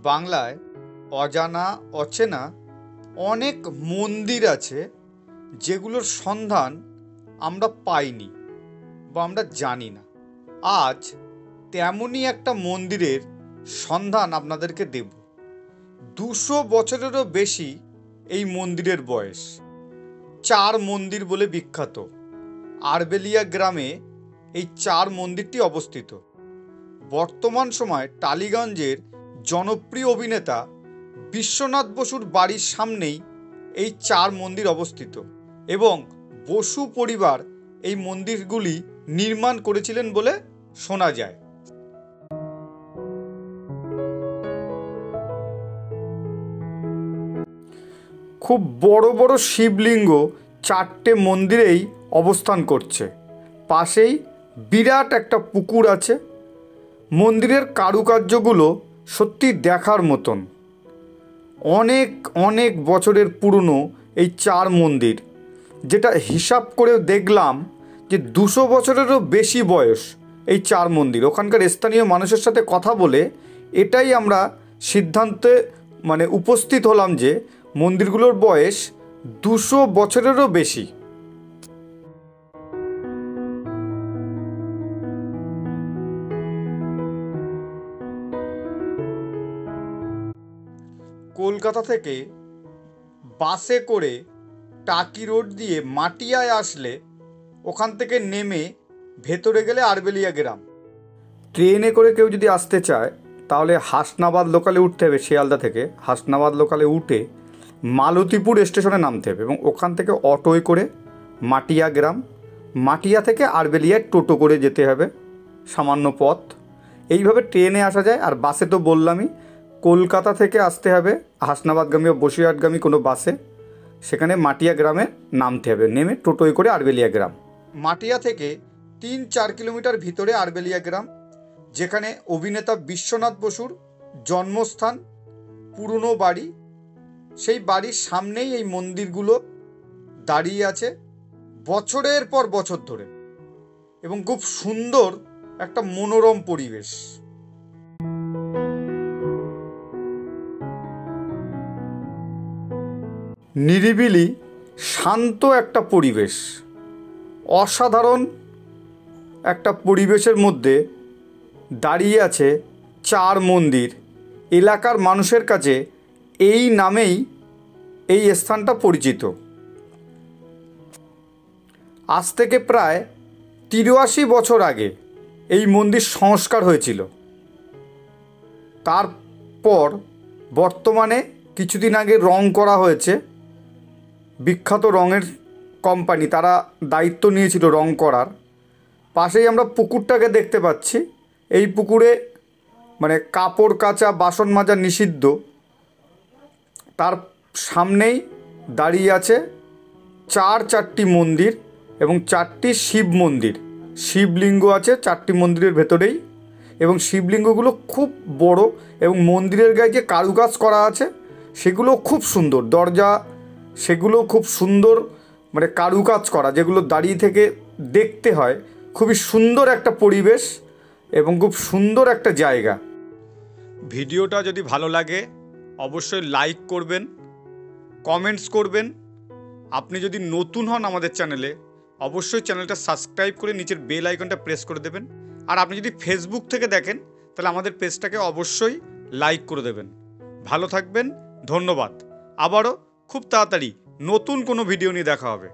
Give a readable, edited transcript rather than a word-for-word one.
বাংলায় অজানা অচেনা অনেক মন্দির আছে যেগুলোর সন্ধান আমরা পাইনি বা আমরা জানি না। আজ তেমনই একটা মন্দিরের সন্ধান আপনাদেরকে দেব। 200 বছরেরও বেশি এই মন্দিরের বয়স। 4 মন্দির বলে বিখ্যাত। আড়বেলিয়া গ্রামে এই 4 মন্দিরটি অবস্থিত। বর্তমান সময় টালিগঞ্জের জনপ্রিয় অভিনেতা বিশ্বনাথ বসুর বাড়ির সামনেই এই 4 মন্দির অবস্থিত এবং বসু পরিবার এই মন্দিরগুলি নির্মাণ করেছিলেন বলে শোনা যায়। খুব বড় বড় শিবলিঙ্গ 4টে মন্দিরেই অবস্থান করছে। পাশেই বিরাট একটা পুকুর আছে। মন্দিরের কারুকার্যগুলো সত্যি দেখার মতন। অনেক অনেক বছরের পুরনো এই 4 মন্দির, যেটা হিসাব করে দেখলাম যে 200 বছরেরও বেশি বয়স এই 4 মন্দির। ওখানকার স্থানীয় মানুষের সাথে কথা বলে এটাই আমরা সিদ্ধান্তে উপস্থিত হলাম যে মন্দিরগুলোর বয়স 200 বছরেরও বেশি। কলকাতা থেকে বাসে করে টাকি রোড দিয়ে মাটিয়ায় আসলে ওখান থেকে নেমে ভেতরে গেলে আড়বেলিয়া গ্রাম। ট্রেনে করে কেউ যদি আসতে চায় তাহলে হাসনাবাদ লোকালে উঠতে হবে। শিয়ালদা থেকে হাসনাবাদ লোকালে উঠে মালতীপুর স্টেশনে নামতে হবে এবং ওখান থেকে অটোয় করে মাটিয়া গ্রাম, মাটিয়া থেকে আড়বেলিয়ায় টোটো করে যেতে হবে, সামান্য পথ। এইভাবে ট্রেনে আসা যায়। আর বাসে তো বললামই, কলকাতা থেকে আসতে হবে হাসনাবাদগামী বা বসিরহাটগামী কোনো বাসে, সেখানে মাটিয়া গ্রামে নামতে হবে, নেমে টোটোয় করে আড়বেলিয়া গ্রাম। মাটিয়া থেকে 3-4 কিলোমিটার ভিতরে আড়বেলিয়া গ্রাম, যেখানে অভিনেতা বিশ্বনাথ বসুর জন্মস্থান, পুরনো বাড়ি। সেই বাড়ির সামনেই এই মন্দিরগুলো দাঁড়িয়ে আছে বছরের পর বছর ধরে এবং খুব সুন্দর একটা মনোরম পরিবেশ। নিরিবিলি শান্ত একটা পরিবেশ, অসাধারণ একটা পরিবেশের মধ্যে দাঁড়িয়ে আছে 4 মন্দির। এলাকার মানুষের কাছে এই নামেই এই স্থানটা পরিচিত। আজ থেকে প্রায় 83 বছর আগে এই মন্দির সংস্কার হয়েছিল। তারপর বর্তমানে কিছুদিন আগে রং করা হয়েছে। বিখ্যাত রঙের কোম্পানি তারা দায়িত্ব নিয়েছিল রং করার। পাশেই আমরা পুকুরটাকে দেখতে পাচ্ছি। এই পুকুরে কাপড় কাচা, বাসন মাজা নিষিদ্ধ। তার সামনেই দাঁড়িয়ে আছে 4টি মন্দির এবং 4টি শিব মন্দির। শিবলিঙ্গ আছে 4টি মন্দিরের ভেতরেই এবং শিবলিঙ্গগুলো খুব বড় এবং মন্দিরের গায়ে যে কারুকাজ করা আছে সেগুলো খুব সুন্দর। দরজা সেগুলো খুব সুন্দর কারুকাজ করা, যেগুলো দাঁড়িয়ে থেকে দেখতে হয়। খুবই সুন্দর একটা পরিবেশ এবং খুব সুন্দর একটা জায়গা। ভিডিওটা যদি ভালো লাগে অবশ্যই লাইক করবেন, কমেন্টস করবেন। আপনি যদি নতুন হন আমাদের চ্যানেলে অবশ্যই চ্যানেলটা সাবস্ক্রাইব করে নিচের বেল আইকনটা প্রেস করে দেবেন। আর আপনি যদি ফেসবুক থেকে দেখেন তাহলে আমাদের পেজটাকে অবশ্যই লাইক করে দেবেন। ভালো থাকবেন, ধন্যবাদ। আবারও খুব তাড়াতাড়ি নতুন কোনো ভিডিও নিয়ে দেখা হবে।